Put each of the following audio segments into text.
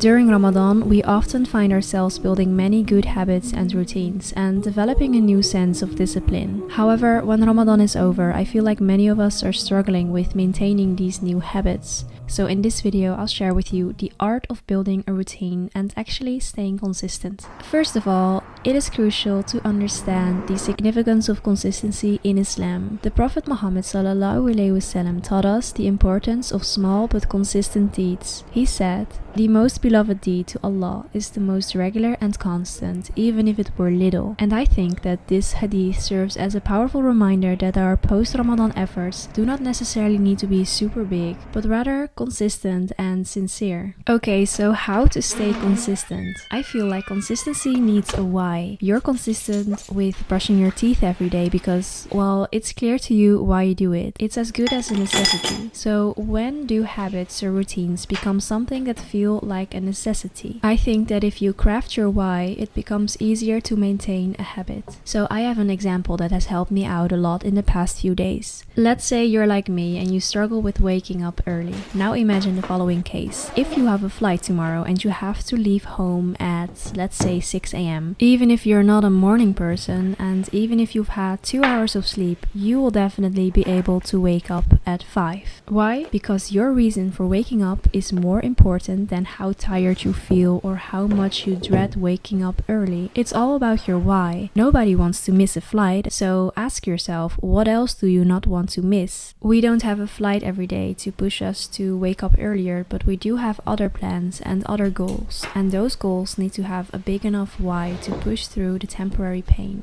During Ramadan, we often find ourselves building many good habits and routines and developing a new sense of discipline. However, when Ramadan is over, I feel like many of us are struggling with maintaining these new habits. So in this video, I'll share with you the art of building a routine and actually staying consistent. First of all, it is crucial to understand the significance of consistency in Islam. The Prophet Muhammad ﷺ taught us the importance of small but consistent deeds. He said, "The most beloved deed to Allah is the most regular and constant, even if it were little." And I think that this hadith serves as a powerful reminder that our post-Ramadan efforts do not necessarily need to be super big, but rather consistent and sincere. Okay, so how to stay consistent? I feel like consistency needs a why. You're consistent with brushing your teeth every day because, well, it's clear to you why you do it. It's as good as a necessity. So when do habits or routines become something that feel like a necessity? I think that if you craft your why, it becomes easier to maintain a habit. So I have an example that has helped me out a lot in the past few days. Let's say you're like me and you struggle with waking up early. Now imagine the following case. If you have a flight tomorrow and you have to leave home at, let's say, 6 a.m. Even if you're not a morning person and even if you've had 2 hours of sleep, you will definitely be able to wake up at 5. Why? Because your reason for waking up is more important than how tired you feel or how much you dread waking up early. It's all about your why. Nobody wants to miss a flight, so ask yourself, what else do you not want to miss? We don't have a flight every day to push us to wake up earlier, but we do have other plans and other goals, and those goals need to have a big enough why to push through the temporary pain.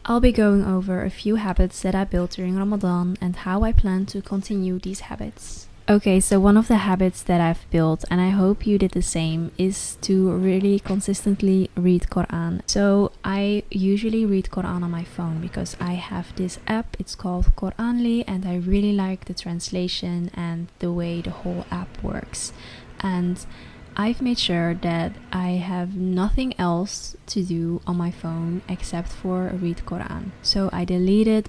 I'll be going over a few habits that I built during Ramadan and how I plan to continue these habits. Okay, so one of the habits that I've built, and I hope you did the same, is to really consistently read Quran. So I usually read Quran on my phone because I have this app, it's called Quranly, and I really like the translation and the way the whole app works. And I've made sure that I have nothing else to do on my phone except for read Quran. So I deleted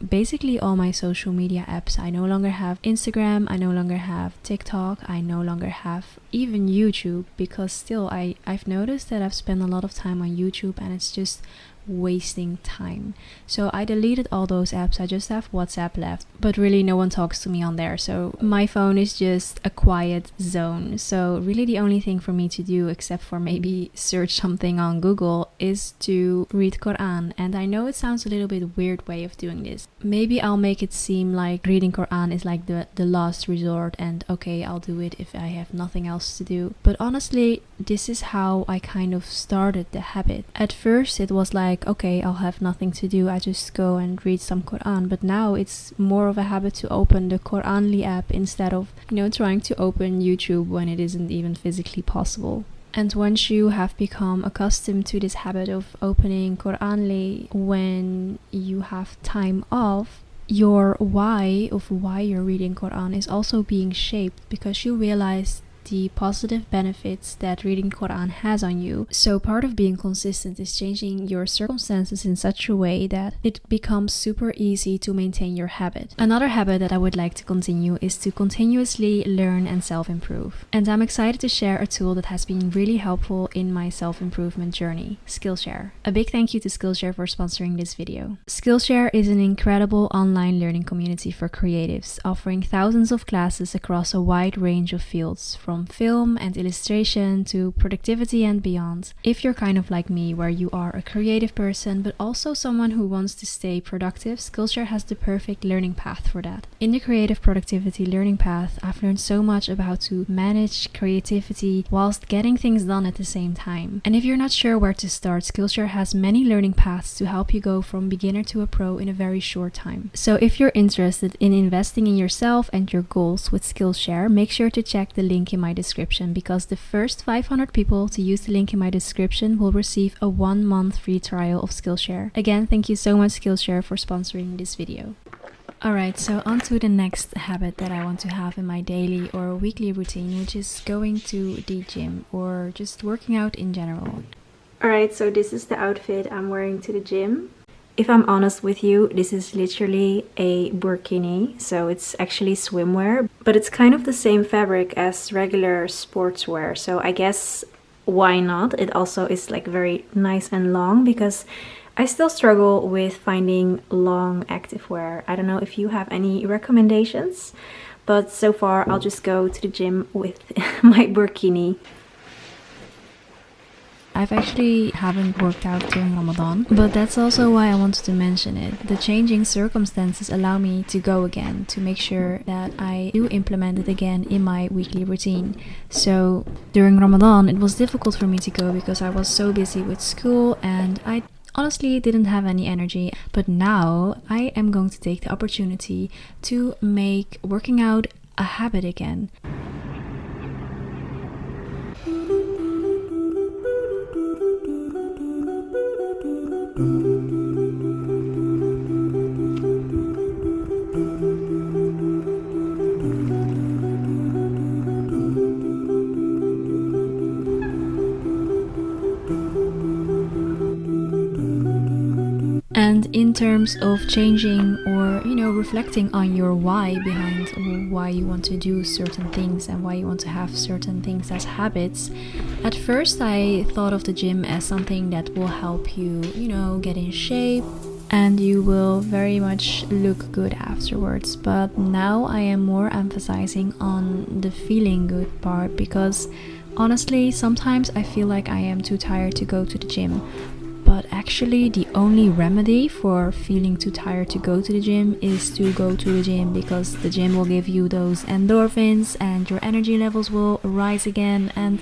basically all my social media apps. I no longer have Instagram, I no longer have TikTok, I no longer have even YouTube, because still I've noticed that I've spent a lot of time on YouTube and it's just wasting time. So I deleted all those apps. I just have WhatsApp left, but really no one talks to me on there, so my phone is just a quiet zone. So really the only thing for me to do, except for maybe search something on Google, is to read Quran. And I know it sounds a little bit weird way of doing this. Maybe I'll make it seem like reading Quran is like the last resort and okay, I'll do it if I have nothing else to do. But honestly, this is how I kind of started the habit. At first it was like, okay, I'll have nothing to do, I just go and read some Quran. But now it's more of a habit to open the Quranly app instead of, trying to open YouTube when it isn't even physically possible. And once you have become accustomed to this habit of opening Quranly when you have time off, your why of why you're reading Quran is also being shaped because you realize the positive benefits that reading Quran has on you. So part of being consistent is changing your circumstances in such a way that it becomes super easy to maintain your habit. Another habit that I would like to continue is to continuously learn and self-improve. And I'm excited to share a tool that has been really helpful in my self-improvement journey, Skillshare. A big thank you to Skillshare for sponsoring this video. Skillshare is an incredible online learning community for creatives, offering thousands of classes across a wide range of fields, from film and illustration to productivity and beyond. If you're kind of like me, where you are a creative person but also someone who wants to stay productive, Skillshare has the perfect learning path for that. In the creative productivity learning path, I've learned so much about how to manage creativity whilst getting things done at the same time. And if you're not sure where to start, Skillshare has many learning paths to help you go from beginner to a pro in a very short time. So if you're interested in investing in yourself and your goals with Skillshare, make sure to check the link in my description, because the first 500 people to use the link in my description will receive a 1-month free trial of Skillshare. Again, thank you so much Skillshare for sponsoring this video. Alright, so on to the next habit that I want to have in my daily or weekly routine, which is going to the gym or just working out in general. Alright, so this is the outfit I'm wearing to the gym. If I'm honest with you, this is literally a burkini, so it's actually swimwear, but it's kind of the same fabric as regular sportswear, so I guess why not? It also is like very nice and long, because I still struggle with finding long activewear. I don't know if you have any recommendations, but so far I'll just go to the gym with my burkini. I've actually haven't worked out during Ramadan, but that's also why I wanted to mention it. The changing circumstances allow me to go again, to make sure that I do implement it again in my weekly routine. So during Ramadan, it was difficult for me to go because I was so busy with school and I honestly didn't have any energy. But now I am going to take the opportunity to make working out a habit again. And in terms of changing or, reflecting on your why behind why you want to do certain things and why you want to have certain things as habits, at first I thought of the gym as something that will help you, get in shape and you will very much look good afterwards. But now I am more emphasizing on the feeling good part, because honestly, sometimes I feel like I am too tired to go to the gym. But actually the only remedy for feeling too tired to go to the gym is to go to the gym, because the gym will give you those endorphins and your energy levels will rise again, and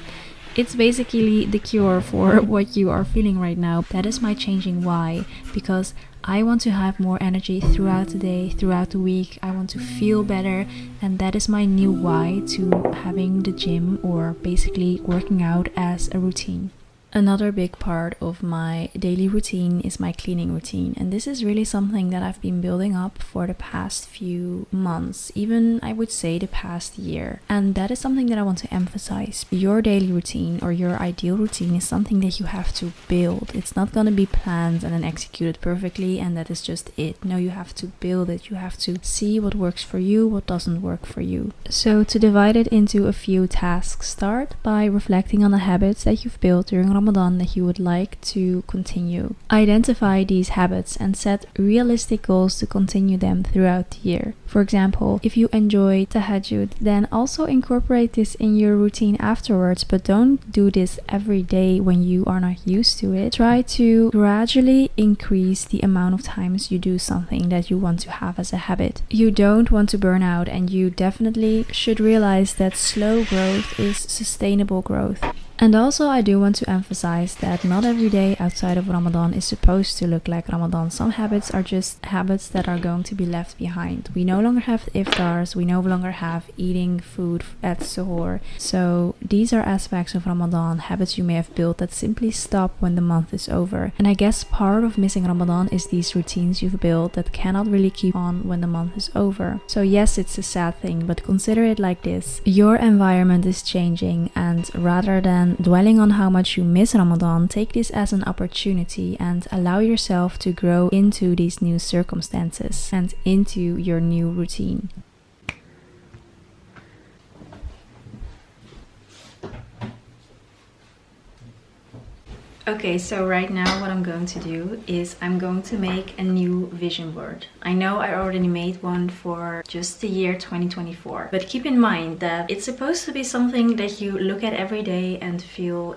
it's basically the cure for what you are feeling right now. That is my changing why, because I want to have more energy throughout the day, throughout the week. I want to feel better, and that is my new why to having the gym, or basically working out, as a routine. Another big part of my daily routine is my cleaning routine, and this is really something that I've been building up for the past few months, even I would say the past year. And that is something that I want to emphasize. Your daily routine or your ideal routine is something that you have to build. It's not going to be planned and then executed perfectly and that is just it. No, you have to build it. You have to see what works for you, what doesn't work for you. So to divide it into a few tasks, start by reflecting on the habits that you've built during Ramadan that you would like to continue. Identify these habits and set realistic goals to continue them throughout the year. For example, if you enjoy tahajjud, then also incorporate this in your routine afterwards, but don't do this every day when you are not used to it. Try to gradually increase the amount of times you do something that you want to have as a habit. You don't want to burn out, and you definitely should realize that slow growth is sustainable growth. And also I do want to emphasize that not every day outside of Ramadan is supposed to look like Ramadan. Some habits are just habits that are going to be left behind. We no longer have iftars, we no longer have eating food at suhoor. So these are aspects of Ramadan, habits you may have built that simply stop when the month is over. And I guess part of missing Ramadan is these routines you've built that cannot really keep on when the month is over. So yes, it's a sad thing, but consider it like this. Your environment is changing, and rather than dwelling on how much you miss Ramadan, take this as an opportunity and allow yourself to grow into these new circumstances and into your new routine. Okay, so right now what I'm going to do is I'm going to make a new vision board. I know I already made one for just the year 2024, but keep in mind that it's supposed to be something that you look at every day and feel,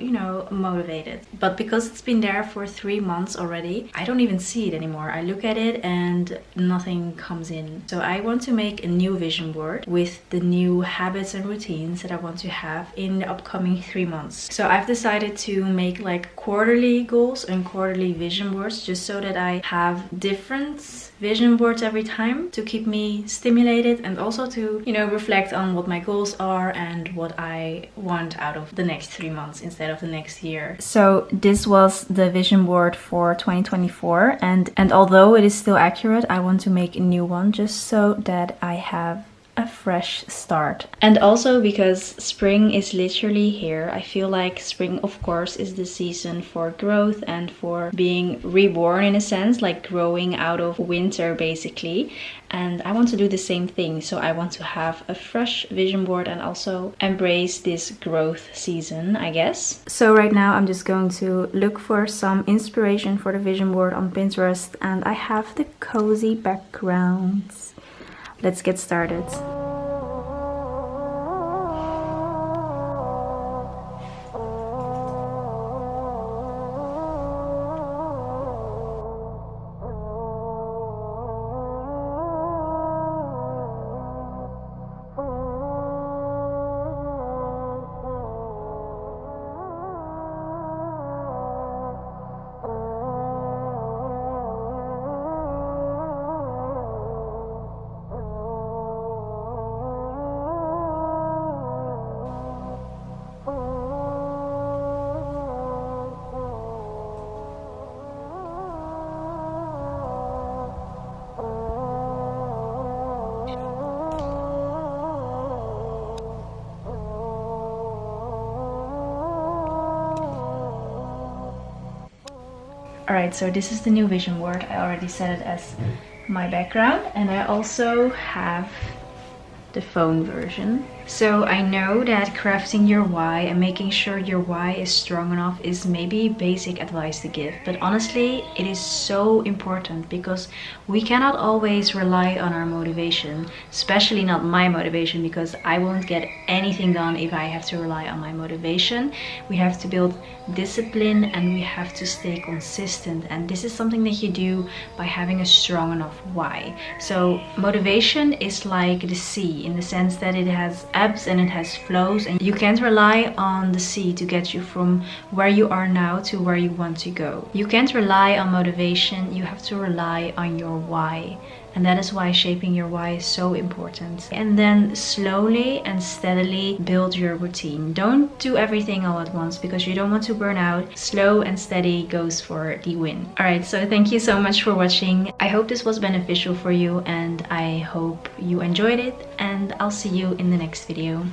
motivated. But because it's been there for 3 months already, I don't even see it anymore. I look at it and nothing comes in. So I want to make a new vision board with the new habits and routines that I want to have in the upcoming 3 months. So I've decided to make like quarterly goals and quarterly vision boards, just so that I have different vision boards every time to keep me stimulated and also to, reflect on what my goals are and what I want out of the next 3 months instead of the next year. So this was the vision board for 2024, and although it is still accurate, I want to make a new one just so that I have a fresh start. And also because spring is literally here. I feel like spring, of course, is the season for growth and for being reborn in a sense, like growing out of winter basically. And I want to do the same thing. So I want to have a fresh vision board and also embrace this growth season, I guess. So right now I'm just going to look for some inspiration for the vision board on Pinterest, and I have the cozy backgrounds. Let's get started. Alright, so this is the new vision board. I already set it as my background, and I also have the phone version. So I know that crafting your why and making sure your why is strong enough is maybe basic advice to give, but honestly it is so important because we cannot always rely on our motivation, especially not my motivation, because I won't get anything done if I have to rely on my motivation. We have to build discipline and we have to stay consistent, and this is something that you do by having a strong enough why. So motivation is like the sea in the sense that it has ebbs and it has flows, and you can't rely on the sea to get you from where you are now to where you want to go. You can't rely on motivation, you have to rely on your why. And that is why shaping your why is so important. And then slowly and steadily build your routine. Don't do everything all at once because you don't want to burn out. Slow and steady goes for the win. Alright, so thank you so much for watching. I hope this was beneficial for you and I hope you enjoyed it, and I'll see you in the next video.